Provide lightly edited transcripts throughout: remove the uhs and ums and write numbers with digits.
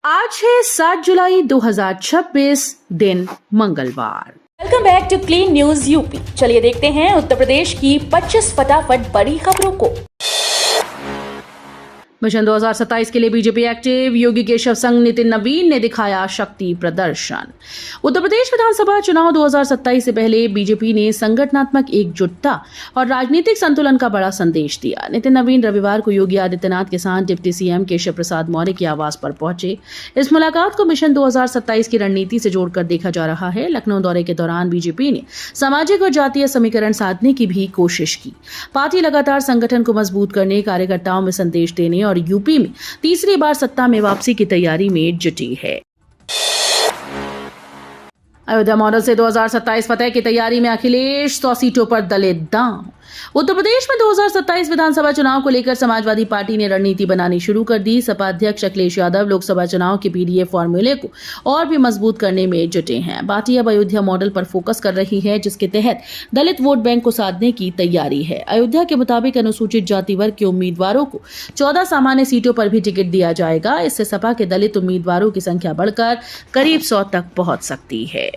आज है 7 जुलाई 2026 दिन मंगलवार। Welcome back to clean news UP. चलिए देखते हैं उत्तर प्रदेश की 25 फटाफट बड़ी खबरों को। मिशन 2027 के लिए बीजेपी एक्टिव, योगी केशव संग नितिन नवीन ने दिखाया शक्ति प्रदर्शन। उत्तर प्रदेश विधानसभा चुनाव 2027 से पहले बीजेपी ने संगठनात्मक एकजुटता और राजनीतिक संतुलन का बड़ा संदेश दिया। नितिन नवीन रविवार को योगी आदित्यनाथ के साथ डिप्टी सीएम केशव प्रसाद मौर्य के आवास पर पहुंचे। इस मुलाकात को मिशन 2027 की रणनीति से जोड़कर देखा जा रहा है। लखनऊ दौरे के दौरान बीजेपी ने सामाजिक और जातीय समीकरण साधने की भी कोशिश की। पार्टी लगातार संगठन को मजबूत करने, कार्यकर्ताओं में संदेश देने और यूपी में तीसरी बार सत्ता में वापसी की तैयारी में जुटी है। अयोध्या मॉडल से 2027 फतह की तैयारी में अखिलेश, 100 सीटों पर दलित दांव। उत्तर प्रदेश में 2027 विधानसभा चुनाव को लेकर समाजवादी पार्टी ने रणनीति बनानी शुरू कर दी। सपा अध्यक्ष अखिलेश यादव लोकसभा चुनाव के पीडीएफ फॉर्मूले को और भी मजबूत करने में जुटे हैं। पार्टी अब अयोध्या मॉडल पर फोकस कर रही है, जिसके तहत दलित वोट बैंक को साधने की तैयारी है। अयोध्या के मुताबिक अनुसूचित जाति वर्ग के उम्मीदवारों को 14 सामान्य सीटों पर भी टिकट दिया जाएगा। इससे सपा के दलित उम्मीदवारों की संख्या बढ़कर करीब 100 तक पहुंच सकती है।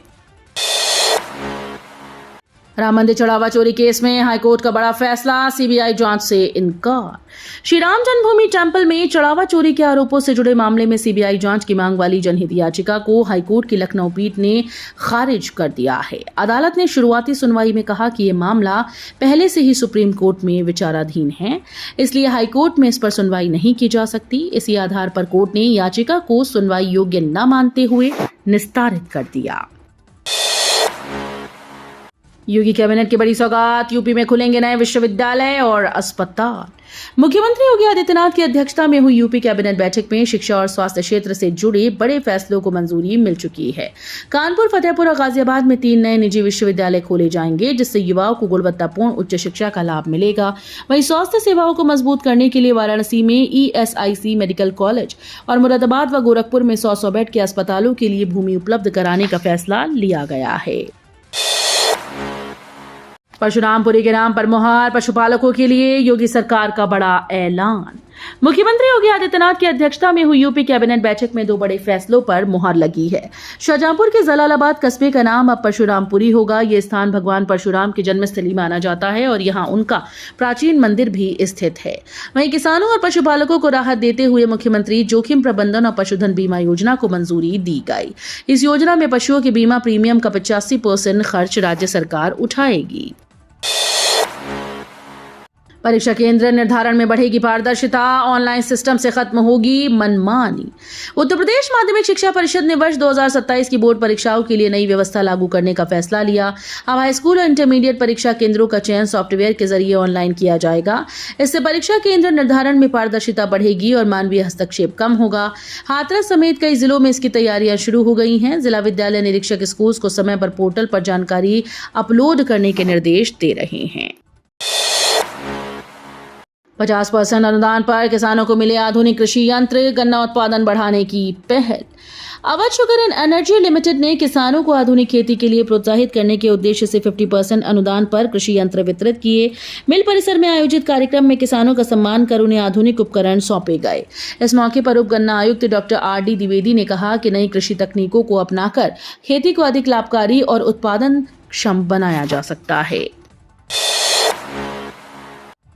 राम मंदिर चढ़ावा चोरी केस में हाईकोर्ट का बड़ा फैसला, सीबीआई जांच से इनकार। श्री राम जन्मभूमि टेम्पल में चढ़ावा चोरी के आरोपों से जुड़े मामले में सीबीआई जांच की मांग वाली जनहित याचिका को हाईकोर्ट की लखनऊ पीठ ने खारिज कर दिया है। अदालत ने शुरुआती सुनवाई में कहा कि यह मामला पहले से ही सुप्रीम कोर्ट में विचाराधीन है, इसलिए हाईकोर्ट में इस पर सुनवाई नहीं की जा सकती। इसी आधार पर कोर्ट ने याचिका को सुनवाई योग्य न मानते हुए निस्तारित कर दिया। योगी कैबिनेट की बड़ी सौगात, यूपी में खुलेंगे नए विश्वविद्यालय और अस्पताल। मुख्यमंत्री योगी आदित्यनाथ की अध्यक्षता में हुई यूपी कैबिनेट बैठक में शिक्षा और स्वास्थ्य क्षेत्र से जुड़े बड़े फैसलों को मंजूरी मिल चुकी है। कानपुर, फतेहपुर और गाजियाबाद में 3 नए निजी विश्वविद्यालय खोले जाएंगे, जिससे युवाओं को गुणवत्तापूर्ण उच्च शिक्षा का लाभ मिलेगा। वहीं स्वास्थ्य सेवाओं को मजबूत करने के लिए वाराणसी में ESIC मेडिकल कॉलेज और मुरादाबाद व गोरखपुर में 100 बेड के अस्पतालों के लिए भूमि उपलब्ध कराने का फैसला लिया गया है। परशुरामपुरी के नाम पर मुहर, पशुपालकों के लिए योगी सरकार का बड़ा ऐलान। मुख्यमंत्री योगी आदित्यनाथ की अध्यक्षता में हुई यूपी कैबिनेट बैठक में 2 बड़े फैसलों पर मुहर लगी है। शाहजहांपुर के जलालाबाद कस्बे का नाम अब परशुरामपुरी होगा। ये स्थान भगवान परशुराम की जन्मस्थली माना जाता है और यहाँ उनका प्राचीन मंदिर भी स्थित है। वहीं किसानों और पशुपालकों को राहत देते हुए मुख्यमंत्री जोखिम प्रबंधन और पशुधन बीमा योजना को मंजूरी दी गई। इस योजना में पशुओं के बीमा प्रीमियम का 85% खर्च राज्य सरकार उठाएगी। परीक्षा केंद्र निर्धारण में बढ़ेगी पारदर्शिता, ऑनलाइन सिस्टम से खत्म होगी मनमानी। उत्तर प्रदेश माध्यमिक शिक्षा परिषद ने वर्ष 2027 की बोर्ड परीक्षाओं के लिए नई व्यवस्था लागू करने का फैसला लिया। अब हाई स्कूल और इंटरमीडिएट परीक्षा केंद्रों का चयन सॉफ्टवेयर के जरिए ऑनलाइन किया जाएगा। इससे परीक्षा केंद्र निर्धारण में पारदर्शिता बढ़ेगी और मानवीय हस्तक्षेप कम होगा। हाथरस समेत कई जिलों में इसकी तैयारियां शुरू हो गई हैं। जिला विद्यालय निरीक्षक स्कूल्स को समय पर पोर्टल पर जानकारी अपलोड करने के निर्देश दे रहे हैं। 50% अनुदान पर किसानों को मिले आधुनिक कृषि यंत्र, गन्ना उत्पादन बढ़ाने की पहल। Awadh sugar and energy limited ने किसानों को आधुनिक खेती के लिए प्रोत्साहित करने के उद्देश्य से 50% अनुदान पर कृषि यंत्र वितरित किए। मिल परिसर में आयोजित कार्यक्रम में किसानों का सम्मान कर उन्हें आधुनिक उपकरण सौंपे गए। इस मौके पर उप गन्ना आयुक्त डॉक्टर RD द्विवेदी ने कहा कि नई कृषि तकनीकों को अपनाकर खेती को अधिक लाभकारी और उत्पादन क्षम बनाया जा सकता है।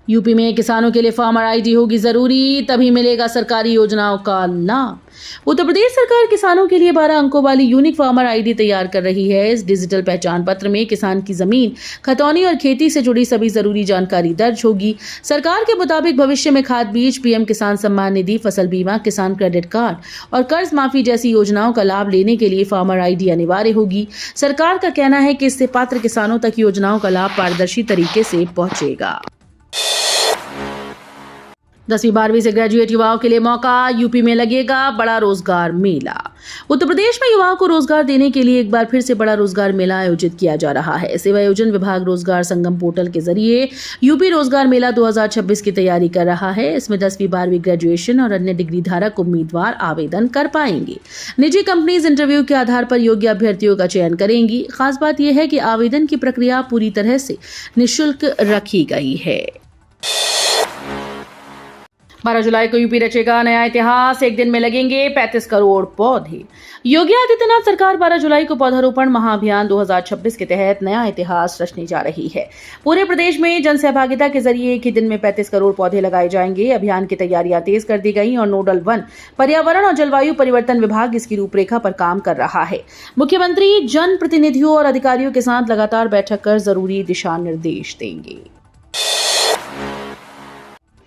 यूपी में किसानों के लिए फार्मर ID होगी जरूरी, तभी मिलेगा सरकारी योजनाओं का लाभ। उत्तर प्रदेश सरकार किसानों के लिए 12 अंकों वाली यूनिक फार्मर ID तैयार कर रही है। इस डिजिटल पहचान पत्र में किसान की जमीन, खतौनी और खेती से जुड़ी सभी जरूरी जानकारी दर्ज होगी। सरकार के मुताबिक भविष्य में खाद बीज, PM किसान सम्मान निधि, फसल बीमा, किसान क्रेडिट कार्ड और कर्ज माफी जैसी योजनाओं का लाभ लेने के लिए फार्मर ID अनिवार्य होगी। सरकार का कहना है कि इससे पात्र किसानों तक योजनाओं का लाभ पारदर्शी तरीके से पहुंचेगा। 10वीं 12वीं से ग्रेजुएट युवाओं के लिए मौका, यूपी में लगेगा बड़ा रोजगार मेला। उत्तर प्रदेश में युवाओं को रोजगार देने के लिए एक बार फिर से बड़ा रोजगार मेला आयोजित किया जा रहा है। सेवायोजन विभाग रोजगार संगम पोर्टल के जरिए यूपी रोजगार मेला 2026 की तैयारी कर रहा है। इसमें 10वीं 12वीं ग्रेजुएशन और अन्य डिग्री धारक उम्मीदवार आवेदन कर पाएंगे। निजी कंपनीज इंटरव्यू के आधार पर योग्य अभ्यर्थियों का चयन करेंगी। खास बात यह है कि आवेदन की प्रक्रिया पूरी तरह से निःशुल्क रखी गई है। 12 जुलाई को यूपी रचेगा नया इतिहास, एक दिन में लगेंगे 35 करोड़ पौधे। योगी आदित्यनाथ सरकार 12 जुलाई को पौधारोपण महाअभियान 2026 के तहत नया इतिहास रचने जा रही है। पूरे प्रदेश में जन सहभागिता के जरिए एक ही दिन में 35 करोड़ पौधे लगाए जाएंगे। अभियान की तैयारियां तेज कर दी गई और नोडल वन, पर्यावरण और जलवायु परिवर्तन विभाग इसकी रूपरेखा पर काम कर रहा है। मुख्यमंत्री जन प्रतिनिधियों और अधिकारियों के साथ लगातार बैठक कर जरूरी दिशा निर्देश देंगे।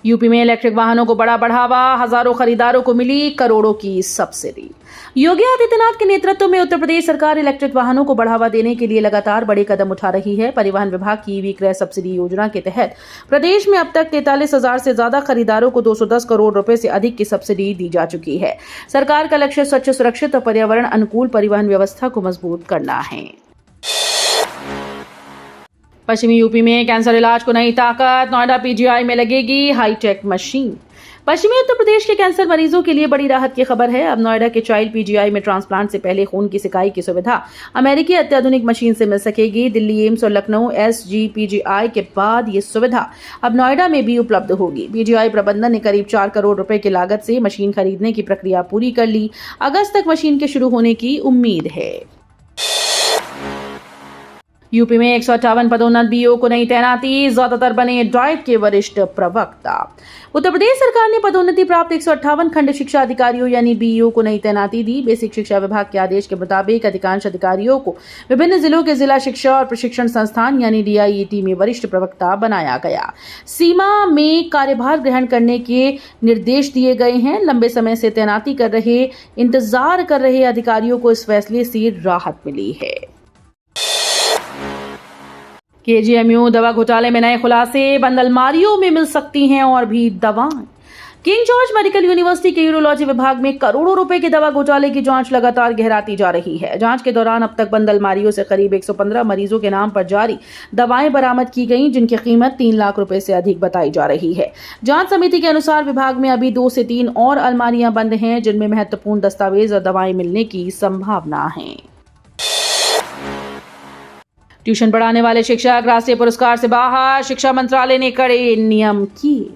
यूपी में इलेक्ट्रिक वाहनों को बड़ा बढ़ावा, हजारों खरीदारों को मिली करोड़ों की सब्सिडी। योगी आदित्यनाथ के नेतृत्व में उत्तर प्रदेश सरकार इलेक्ट्रिक वाहनों को बढ़ावा देने के लिए लगातार बड़े कदम उठा रही है। परिवहन विभाग की ईवी क्रय सब्सिडी योजना के तहत प्रदेश में अब तक 43,000 से ज्यादा खरीदारों को 210 करोड़ रुपए से अधिक की सब्सिडी दी जा चुकी है। सरकार का लक्ष्य स्वच्छ, सुरक्षित और पर्यावरण अनुकूल परिवहन व्यवस्था को मजबूत करना है। पश्चिमी यूपी में कैंसर इलाज को नई ताकत, नोएडा पीजीआई में लगेगी हाईटेक मशीन। पश्चिमी उत्तर प्रदेश के कैंसर मरीजों के लिए बड़ी राहत की खबर है। अब नोएडा के चाइल्ड पीजीआई में ट्रांसप्लांट से पहले खून की सिकाई की सुविधा अमेरिकी अत्याधुनिक मशीन से मिल सकेगी। दिल्ली एम्स और लखनऊ एसजीपीजीआई के बाद ये सुविधा अब नोएडा में भी उपलब्ध होगी। पीजीआई प्रबंधन ने करीब 4 करोड़ रुपए की लागत से मशीन खरीदने की प्रक्रिया पूरी कर ली। अगस्त तक मशीन के शुरू होने की उम्मीद है। यूपी में 158 पदोन्नत बीओ को नई तैनाती, ज्यादातर बने डाइट के वरिष्ठ प्रवक्ता। उत्तर प्रदेश सरकार ने पदोन्नति प्राप्त 158 खंड शिक्षा अधिकारियों यानी बीईओ को नई तैनाती दी। बेसिक शिक्षा विभाग के आदेश के मुताबिक अधिकांश अधिकारियों को विभिन्न जिलों के जिला शिक्षा और प्रशिक्षण संस्थान यानी डीआईईटी में वरिष्ठ प्रवक्ता बनाया गया। सीमा में कार्यभार ग्रहण करने के निर्देश दिए गए हैं। लंबे समय से तैनाती कर रहे, इंतजार कर रहे अधिकारियों को इस फैसले से राहत मिली है। केजीएमयू दवा घोटाले में नए खुलासे, बंद अलमारियों में मिल सकती हैं और भी दवाएं। किंग जॉर्ज मेडिकल यूनिवर्सिटी के यूरोलॉजी विभाग में करोड़ों रुपए के दवा घोटाले की जांच लगातार गहराती जा रही है। जांच के दौरान अब तक बंद अलमारियों से करीब 115 मरीजों के नाम पर जारी दवाएं बरामद की गईं, जिनकी कीमत 3 लाख रुपए से अधिक बताई जा रही है। जांच समिति के अनुसार विभाग में अभी 2 से 3 और अलमारियां बंद हैं, जिनमें महत्वपूर्ण दस्तावेज और दवाएं मिलने की संभावना है। ट्यूशन पढ़ाने वाले शिक्षक राष्ट्रीय पुरस्कार से बाहर, शिक्षा मंत्रालय ने कड़े नियम किए।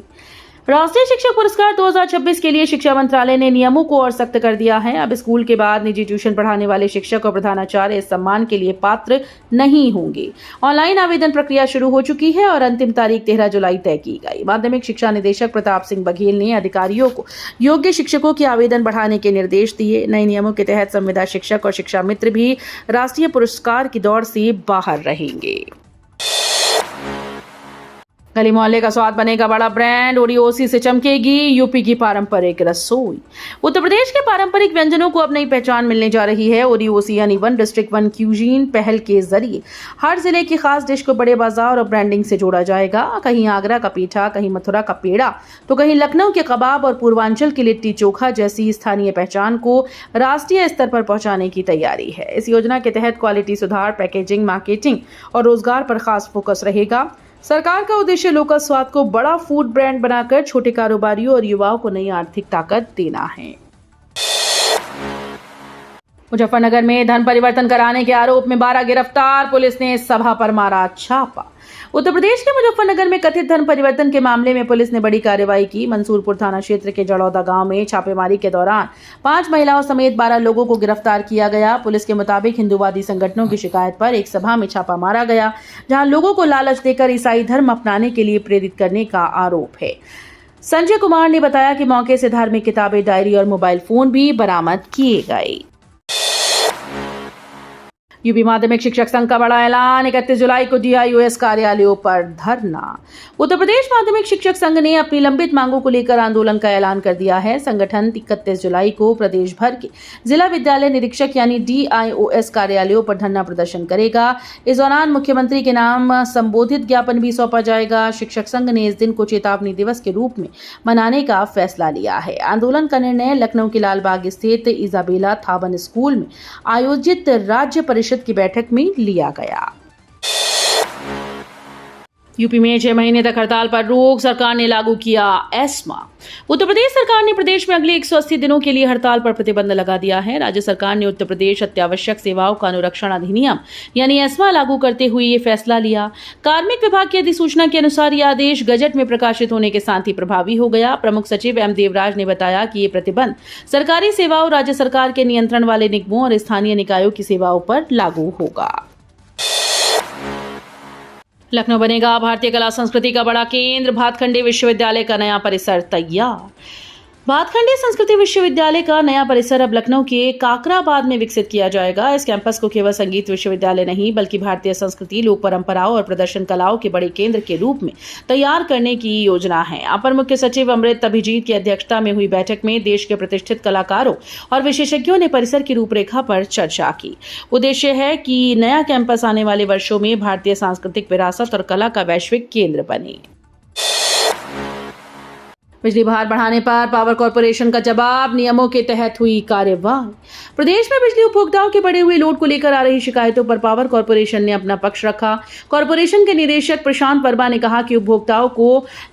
राष्ट्रीय शिक्षक पुरस्कार 2026 के लिए शिक्षा मंत्रालय ने नियमों को और सख्त कर दिया है। अब स्कूल के बाद निजी ट्यूशन पढ़ाने वाले शिक्षक और प्रधानाचार्य इस सम्मान के लिए पात्र नहीं होंगे। ऑनलाइन आवेदन प्रक्रिया शुरू हो चुकी है और अंतिम तारीख 13 जुलाई तय की गई। माध्यमिक शिक्षा निदेशक प्रताप सिंह बघेल ने अधिकारियों को योग्य शिक्षकों के आवेदन बढ़ाने के निर्देश दिए। नए नियमों के तहत संविदा शिक्षक और शिक्षा मित्र भी राष्ट्रीय पुरस्कार की दौड़ से बाहर रहेंगे। गली मोहल्ले का स्वाद बनेगा बड़ा ब्रांड, ओरियोसी से चमकेगी यूपी की पारंपरिक रसोई। उत्तर प्रदेश के पारंपरिक व्यंजनों को अब नई पहचान मिलने जा रही है। ओरियोसी यानी वन डिस्ट्रिक्ट वन क्यूजीन पहल के जरिए हर जिले की खास डिश को बड़े बाजार और ब्रांडिंग से जोड़ा जाएगा। कहीं आगरा का पीठा, कहीं मथुरा का पेड़ा, तो कहीं लखनऊ के कबाब और पूर्वांचल की लिट्टी चोखा जैसी स्थानीय पहचान को राष्ट्रीय स्तर पर पहुंचाने की तैयारी है। इस योजना के तहत क्वालिटी सुधार, पैकेजिंग, मार्केटिंग और रोजगार पर खास फोकस रहेगा। सरकार का उद्देश्य लोकल स्वाद को बड़ा फूड ब्रांड बनाकर छोटे कारोबारियों और युवाओं को नई आर्थिक ताकत देना है। मुजफ्फरनगर में धन परिवर्तन कराने के आरोप में 12 गिरफ्तार, पुलिस ने सभा पर मारा छापा। उत्तर प्रदेश के मुजफ्फरनगर में कथित धन परिवर्तन के मामले में पुलिस ने बड़ी कार्रवाई की। मंसूरपुर थाना क्षेत्र के जड़ौदा गांव में छापेमारी के दौरान 5 महिलाओं समेत 12 लोगों को गिरफ्तार किया गया। पुलिस के मुताबिक हिंदूवादी संगठनों की शिकायत पर एक सभा में छापा मारा गया, जहां लोगों को लालच देकर ईसाई धर्म अपनाने के लिए प्रेरित करने का आरोप है। संजय कुमार ने बताया कि मौके से धार्मिक किताबें, डायरी और मोबाइल फोन भी बरामद किए गए। यूपी माध्यमिक शिक्षक संघ का बड़ा ऐलान, 31 जुलाई को डीआईओएस कार्यालयों पर धरना। उत्तर प्रदेश माध्यमिक शिक्षक संघ ने अपनी लंबित मांगों को लेकर आंदोलन का ऐलान कर दिया है। संगठन 31 जुलाई को प्रदेश भर के जिला विद्यालय निरीक्षक यानी डीआईओएस कार्यालयों पर धरना प्रदर्शन करेगा। इस दौरान मुख्यमंत्री के नाम संबोधित ज्ञापन भी सौंपा जाएगा। शिक्षक संघ ने इस दिन को चेतावनी दिवस के रूप में मनाने का फैसला लिया है। आंदोलन का निर्णय लखनऊ के लालबाग स्थित इजाबेला थावन स्कूल में आयोजित राज्य परिषद की बैठक में लिया गया। यूपी में 6 महीने तक हड़ताल पर रोक, सरकार ने लागू किया एस्मा। उत्तर प्रदेश सरकार ने प्रदेश में अगले 180 दिनों के लिए हड़ताल पर प्रतिबंध लगा दिया है। राज्य सरकार ने उत्तर प्रदेश अत्यावश्यक सेवाओं का अनुरक्षण अधिनियम यानी एस्मा लागू करते हुए ये फैसला लिया। कार्मिक विभाग की अधिसूचना के अनुसार यह आदेश गजट में प्रकाशित होने के साथ ही प्रभावी हो गया। प्रमुख सचिव एम देवराज ने बताया कि ये प्रतिबंध सरकारी सेवाओं, राज्य सरकार के नियंत्रण वाले निगमों और स्थानीय निकायों की सेवाओं पर लागू होगा। लखनऊ बनेगा भारतीय कला संस्कृति का बड़ा केंद्र, भातखंडे विश्वविद्यालय का नया परिसर तैयार। भातखंडे संस्कृति विश्वविद्यालय का नया परिसर अब लखनऊ के काकराबाद में विकसित किया जाएगा। इस कैंपस को केवल संगीत विश्वविद्यालय नहीं बल्कि भारतीय संस्कृति, लोक परंपराओं और प्रदर्शन कलाओं के बड़े केंद्र के रूप में तैयार करने की योजना है। अपर मुख्य सचिव अमृत अभिजीत की अध्यक्षता में हुई बैठक में देश के प्रतिष्ठित कलाकारों और विशेषज्ञों ने परिसर की रूपरेखा पर चर्चा की। उद्देश्य है कि नया कैंपस आने वाले वर्षों में भारतीय सांस्कृतिक विरासत और कला का वैश्विक केंद्र बने। बिजली भार बढ़ाने पर पावर कॉर्पोरेशन का जवाब, नियमों के तहत हुई कार्यवाही। प्रदेश में बिजली उपभोक्ताओं के बढ़े हुए लोड को लेकर आ रही शिकायतों पर पावर कॉर्पोरेशन ने अपना पक्ष रखा। कॉर्पोरेशन के निदेशक प्रशांत वर्मा ने कहा कि उपभोक्ताओं को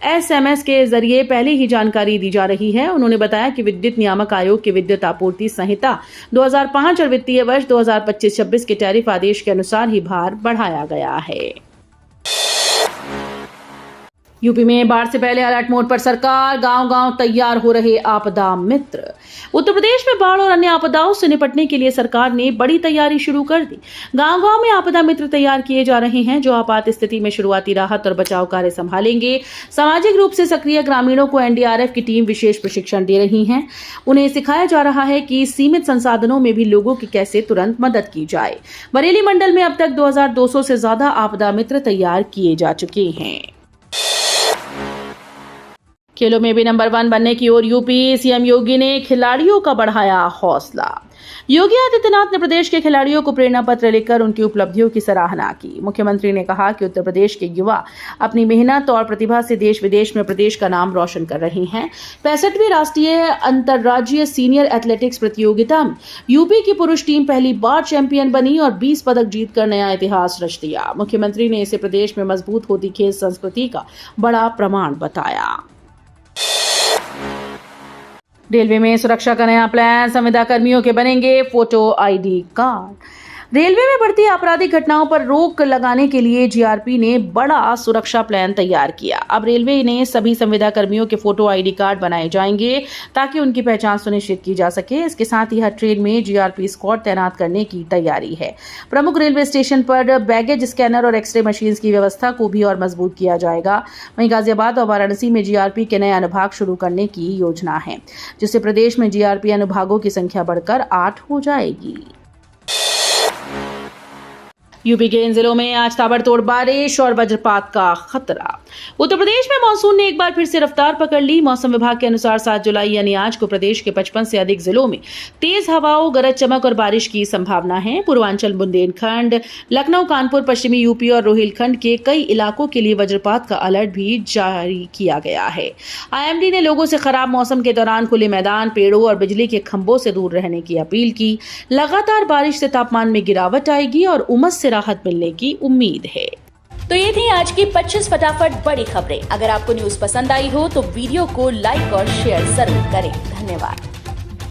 SMS के जरिए पहले ही जानकारी दी जा रही है। उन्होंने बताया कि विद्युत नियामक आयोग की विद्युत आपूर्ति संहिता 2005 और वित्तीय वर्ष 2025-26 के टैरिफ आदेश के अनुसार ही भार बढ़ाया गया है। यूपी में बाढ़ से पहले अलर्ट मोड पर सरकार, गांव-गांव तैयार हो रहे आपदा मित्र। उत्तर प्रदेश में बाढ़ और अन्य आपदाओं से निपटने के लिए सरकार ने बड़ी तैयारी शुरू कर दी। गांव-गांव में आपदा मित्र तैयार किए जा रहे हैं जो आपात स्थिति में शुरुआती राहत और बचाव कार्य संभालेंगे। सामाजिक रूप से सक्रिय ग्रामीणों को NDRF की टीम विशेष प्रशिक्षण दे रही है। उन्हें सिखाया जा रहा है कि सीमित संसाधनों में भी लोगों की कैसे तुरंत मदद की जाए। बरेली मंडल में अब तक 2200 से ज्यादा आपदा मित्र तैयार किए जा चुके हैं। खेलों में भी नंबर 1 बनने की ओर यूपी, सीएम योगी ने खिलाड़ियों का बढ़ाया हौसला। योगी आदित्यनाथ ने प्रदेश के खिलाड़ियों को प्रेरणा पत्र लिखकर उनकी उपलब्धियों की सराहना की। मुख्यमंत्री ने कहा कि उत्तर प्रदेश के युवा अपनी मेहनत और प्रतिभा से देश विदेश में प्रदेश का नाम रोशन कर रहे हैं। 65वीं राष्ट्रीय अंतर्राज्यीय सीनियर एथलेटिक्स प्रतियोगिता में यूपी की पुरुष टीम पहली बार चैंपियन बनी और 20 पदक जीतकर नया इतिहास रच दिया। मुख्यमंत्री ने इसे प्रदेश में मजबूत होती खेल संस्कृति का बड़ा प्रमाण बताया। रेलवे में सुरक्षा का नया प्लान, संविदा कर्मियों के बनेंगे फोटो ID कार्ड। रेलवे में बढ़ती आपराधिक घटनाओं पर रोक लगाने के लिए GRP ने बड़ा सुरक्षा प्लान तैयार किया। अब रेलवे ने सभी संविदा कर्मियों के फोटो ID कार्ड बनाए जाएंगे ताकि उनकी पहचान सुनिश्चित की जा सके। इसके साथ ही हर ट्रेन में GRP स्क्वाड तैनात करने की तैयारी है। प्रमुख रेलवे स्टेशन पर बैगेज स्कैनर और एक्सरे मशीन की व्यवस्था को भी और मजबूत किया जाएगा। वहीं गाजियाबाद और वाराणसी में GRP के नए अनुभाग शुरू करने की योजना है, जिससे प्रदेश में GRP अनुभागों की संख्या बढ़कर 8 हो जाएगी। यूपी के इन जिलों में आज ताबड़तोड़ बारिश और वज्रपात का खतरा। उत्तर प्रदेश में मानसून ने एक बार फिर से रफ्तार पकड़ ली। मौसम विभाग के अनुसार 7 जुलाई यानी आज को प्रदेश के 55 से अधिक जिलों में तेज हवाओं, गरज चमक और बारिश की संभावना है। पूर्वांचल, बुंदेलखंड, लखनऊ, कानपुर, पश्चिमी यूपी और रोहिलखंड के कई इलाकों के लिए वज्रपात का अलर्ट भी जारी किया गया है। IMD ने लोगों से खराब मौसम के दौरान खुले मैदान, पेड़ों और बिजली के खंभों से दूर रहने की अपील की। लगातार बारिश से तापमान में गिरावट आएगी और उमस से राहत मिलने की उम्मीद है। तो ये थी आज की 25 फटाफट बड़ी खबरें। अगर आपको न्यूज पसंद आई हो तो वीडियो को लाइक और शेयर जरूर करें। धन्यवाद।